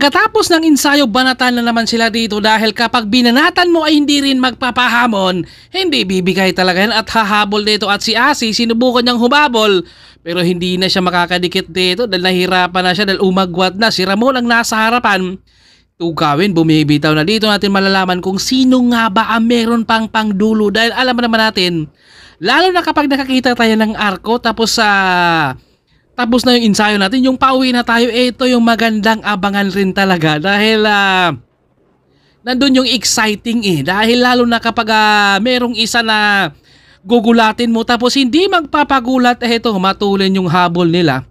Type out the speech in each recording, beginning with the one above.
Pagkatapos ng ensayo, banatan na naman sila dito dahil kapag binanatan mo ay hindi rin magpapahamon, hindi bibigay talaga yan at hahabol dito. At si Asi sinubukan niyang humabol pero hindi na siya makakadikit dito dahil nahirapan na siya dahil umagwat na. Si Ramon ang nasa harapan. Tugawin, bumibitaw na dito natin malalaman kung sino nga ba ang meron pang pangdulo dahil alam naman natin, lalo na kapag nakakita tayo ng arko tapos tapos na yung ensayo natin, yung pauwi na tayo, ito yung magandang abangan rin talaga dahil nandun yung exciting dahil lalo na kapag merong isa na gugulatin mo tapos hindi magpapagulat, ito matulin yung habol nila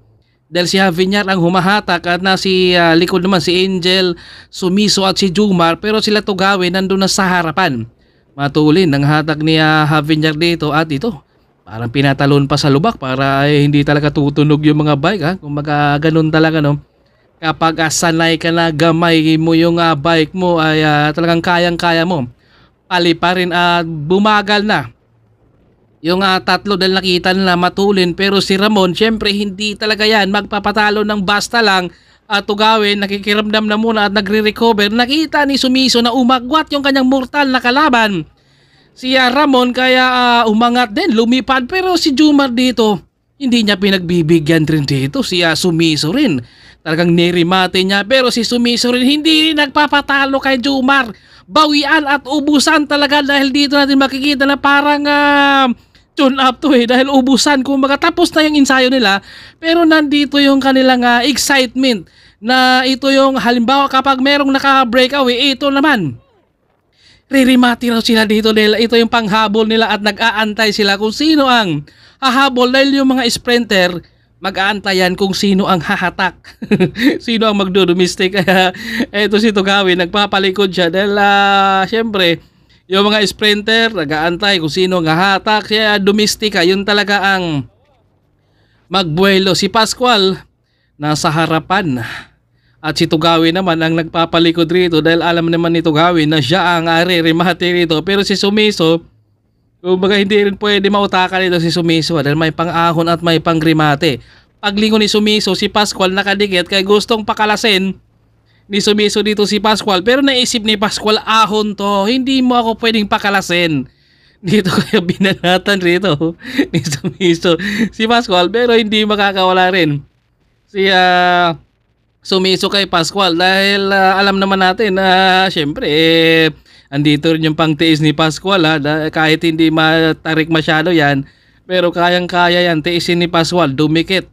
dahil si Javier ang humahatak at si likod naman si Angel, Sumiso at si Jumar, pero sila Tugawin nandun na sa harapan. Matulin ang hatak ni Javier dito at ito parang pinatalon pa sa lubak para hindi talaga tutunog yung mga bike kung ganun talaga no. Kapag sanay ka na gamay mo yung bike mo ay talagang kayang-kaya mo. Paliparin at bumagal na. Yung tatlo dahil nakita nila matulin pero si Ramon syempre hindi talaga yan magpapatalo ng basta lang at Tugawin nakikiramdam na muna at nagre-recover. Nakita ni Sumiso na umagwat yung kanyang mortal na kalaban. Si Ramon kaya umangat din, lumipad pero si Jumar dito hindi niya pinagbibigyan rin dito. Si Sumiso rin talagang nirimate niya pero si Sumiso rin hindi nagpapatalo kay Jumar. Bawian at ubusan talaga dahil dito natin makikita na parang tune up to dahil ubusan kung tapos na yung ensayo nila pero nandito yung kanilang excitement na ito yung halimbawa kapag merong naka-breakaway, ito naman ririmati raw sila dito nila. Ito yung panghabol nila at nag-aantay sila kung sino ang hahabol dahil yung mga sprinter mag-aantayan kung sino ang hahatak. Sino ang magdodomestic. Kaya ito si Tugawin nagpapalikod siya dahil syempre yung mga sprinter nag-aantay kung sino ang hahatak. Kaya domestika yun talaga ang magbuelo. Si Pascual nasa harapan. At si Tugawin naman ang nagpapalikod rito dahil alam naman ni Tugawin na siya ang remate rito. Pero si Sumiso, kumbaga hindi rin pwede mautakan ito si Sumiso dahil may pang-ahon at may pang-remate. Paglingon ni Sumiso, si Pascual nakadikit kaya gustong pakalasin ni Sumiso dito si Pascual. Pero naisip ni Pascual, ahon to, hindi mo ako pwedeng pakalasin. Dito kaya binanatan rito ni Sumiso si Pascual pero hindi makakawala rin si Sumiso kay Pascual dahil alam naman natin na syempre andito rin yung pangtiis ni Pascual kahit hindi matarik masyado yan pero kayang-kaya yan tiisin ni Pascual, dumikit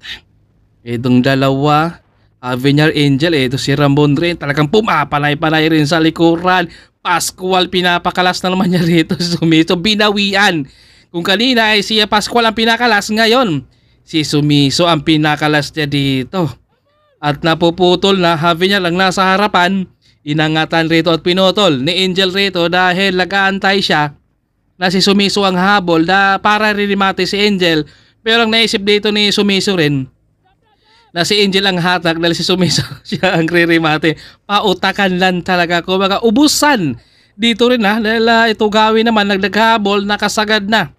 itong dalawa. Javier, Angel, ito si Ramon rin talagang pumapanay-panay rin sa likuran. Pascual pinapakalas na naman niya rito si Sumiso, binawian. Kung kanina ay si Pascual ang pinakalas, ngayon si Sumiso ang pinakalas niya dito. At napuputol na Javier lang nasa harapan, inangatan rito at pinutol ni Angel rito dahil nag-aantay siya na si Sumiso ang habol para ririmate si Angel. Pero ang naisip dito ni Sumiso rin na si Angel ang hatak dahil si Sumiso siya ang ririmate. Pautakan lang talaga, kumbaga ubusan dito rin dahil ito Gawin naman naghabol, nakasagad na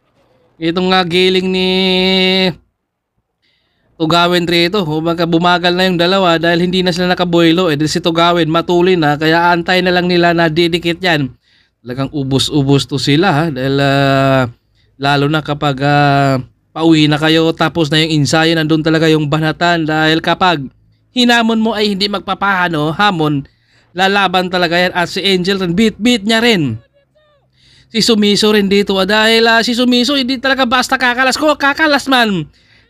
itong giling ni Tugawin rito. Bumagal na yung dalawa dahil hindi na sila nakaboylo. Si Tugawin matulin na kaya antay na lang nila na didikit yan. Talagang ubos-ubos to sila dahil lalo na kapag pauwi na kayo tapos na yung ensayo, nandun talaga yung banatan dahil kapag hinamon mo ay hindi hamon, lalaban talaga yan. At si Angel rin, beat niya rin si Sumiso rin dito dahil si Sumiso hindi talaga basta kakalas man.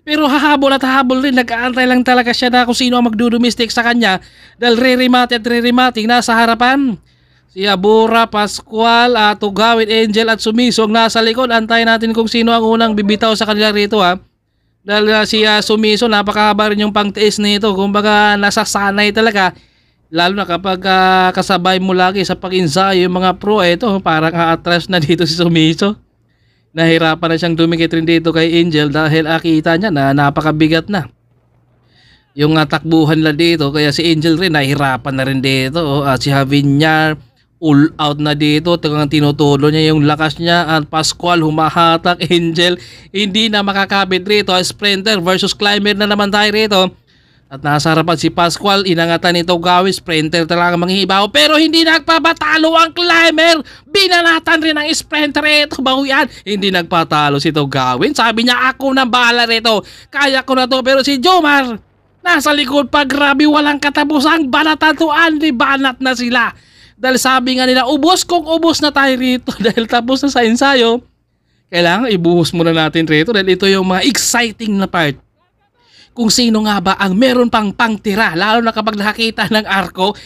Pero hahabol at hahabol rin, nag-aantay lang talaga siya na kung sino ang magdudomestic sa kanya dahil re-remate nasa harapan. Si Abura, Pascual, Tugawin, Angel at Sumiso ang nasa likod. Antayin natin kung sino ang unang bibitaw sa kanila rito dahil si Sumiso napakahaba rin yung pangtiis nito. Kumbaga nasasanay talaga lalo na kapag kasabay mo lagi sa pag-ensayo yung mga pro. Ito parang atras na dito si Sumiso. Nahirapan na siyang dumikit rin dito kay Angel dahil kita niya na napakabigat na yung takbuhan na dito. Kaya si Angel rin nahirapan na rin dito. At si Javier all out na dito, talagang tinutulo niya yung lakas niya. At Pascual humahatak, Angel hindi na makakabit rito. Sprinter versus climber na naman tayo rito. At nasa harapan si Pascual, inangatan nito Gawis, sprinter talaga manghihibaw pero hindi nagpabatalo ang climber. Binanatan rin ang sprinter ito, bawian. Hindi nagpatalo si Gawin. Sabi niya ako na bahala rito, kaya ko na to. Pero si Jomar nasa likod pa, grabe walang katapusang banatan to, banat na sila. Dahil sabi nga nila, ubos kung ubos na tayo rito dahil tapos na sa ensayo. Kailangan ibuhos muna natin rito dahil ito yung mga exciting na part. Kung sino nga ba ang meron pang pangtira, lalo na kapag nakakita ng arko.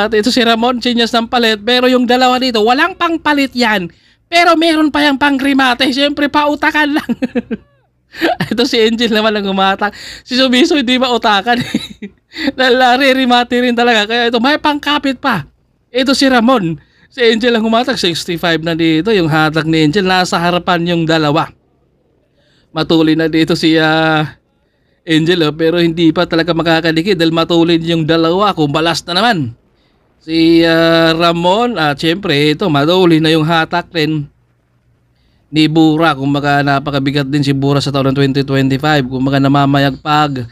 Ito si Ramon, chinyas ng palit, pero yung dalawa dito, walang pang palit yan. Pero meron pa yung pang remate, siyempre pautakan lang. Ito si Angel naman ang umatak. Si Sumiso hindi mautakan. Dahil re-remate rin talaga, kaya ito may pangkapit pa. Ito si Ramon, si Angel ang umatak, 65 na dito, yung hatak ni Angel, nasa harapan yung dalawa. Matuloy na dito si Angel, pero hindi pa talaga makakadikit dahil matuloy yung dalawa, kumbalas na naman. Si Ramon, syempre ito, matuloy na yung hatak rin ni Bura. Kumbaga napakabigat din si Bura sa taon ng 2025. Kumbaga namamayagpag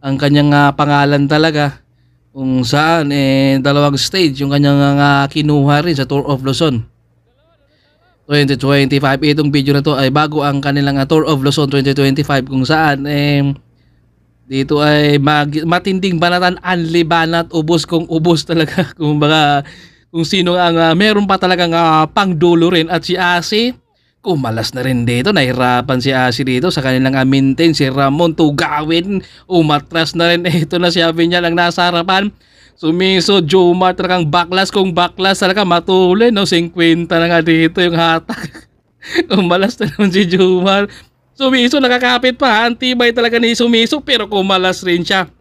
ang kanyang pangalan talaga. Kung saan, dalawang stage yung kanyang kinuha rin sa Tour of Luzon 2025. Itong video na to ay bago ang kanilang Tour of Luzon 2025 kung saan dito ay matinding banatan, banat, ubos kung ubos talaga. Kumbaga kung sino ang meron pa talagang pangdulo rin. At si Asi, kumalas na rin dito. Nahirapan si Asi dito sa kanilang maintain. Si Ramon Tugawin, umatras na rin. Ito na si Aviña lang nasa harapan. Sumiso, Jomar talagang baklas. Kung baklas talaga matuloy, no? 50 na nga dito yung hatak. Kumalas na naman si Jomar. Sumiso nakakapit pa, antibay talaga ni Sumiso pero kumalas rin siya.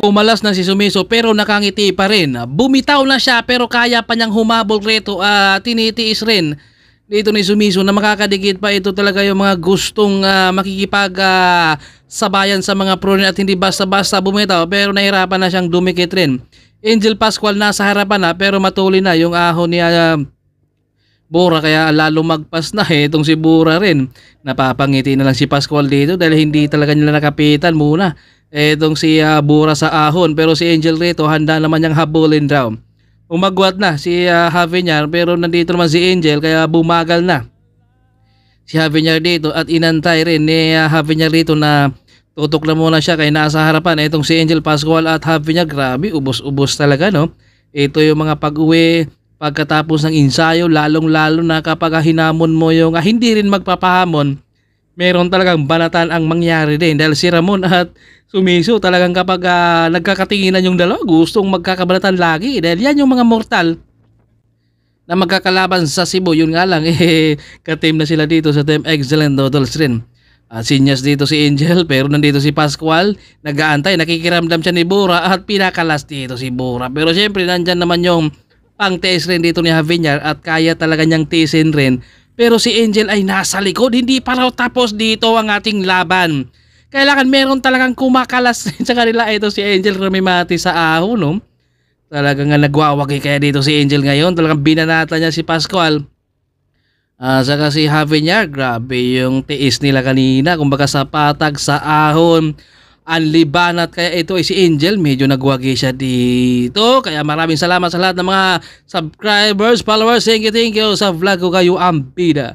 Kumalas na si Sumiso pero nakangiti pa rin. Bumitaw na siya pero kaya pa niyang humabol rito, tinitiis rin dito ni Sumiso na makakadikit pa. Ito talaga yung mga gustong makikipag sabayan sa mga pro at hindi basta-basta bumitaw pero nahirapan na siyang dumikit rin. Angel Pascual nasa harapan na pero matuloy na yung ahon ni Bura, kaya lalo magpas na itong si Bura rin. Napapangiti na lang si Pascual dito dahil hindi talaga nila nakapitan muna itong si Bura sa ahon. Pero si Angel rito handa naman niyang habulin daw. Umagwat na si Javier pero nandito naman si Angel kaya bumagal na si Javier dito at inantay rin ni Javier dito na tutok na muna siya kaya nasa harapan itong si Angel Pascual at Javier. Grabe, ubos-ubos talaga, no? Ito yung mga pag-uwi pagkatapos ng ensayo, lalong-lalo na kapag hinamon mo yung hindi rin magpapahamon, meron talagang banatan ang mangyari din. Dahil si Ramon at Sumiso talagang kapag nagkakatinginan yung dalawa, gustong magkakabanatan lagi. Dahil yan yung mga mortal na magkakalaban sa Cebu. Yun nga lang, ka-team na sila dito sa Team Excellent Totals rin. Sinyas dito si Angel pero nandito si Pascual, nag-aantay, nakikiramdam siya ni Bura at pinakalas dito si Bura. Pero syempre nandyan naman yung pang-tiis rin dito ni Javier at kaya talaga niyang tiisin rin. Pero si Angel ay nasa likod, hindi pa raw tapos dito ang ating laban. Kailangan meron talagang kumakalas sa kanila. Ito si Angel rumimati sa ahon, no? Talagang nagwawagi kaya dito si Angel ngayon. Talagang binanata niya si Pascual. Saka si Javier, grabe yung tiis nila kanina. Kumbaga sa patag sa ahon, anlibanat. Kaya ito ay si Angel, medyo nagwagi siya dito. Kaya maraming salamat sa lahat ng mga subscribers, followers. Thank you sa vlog ko kayo ang bida.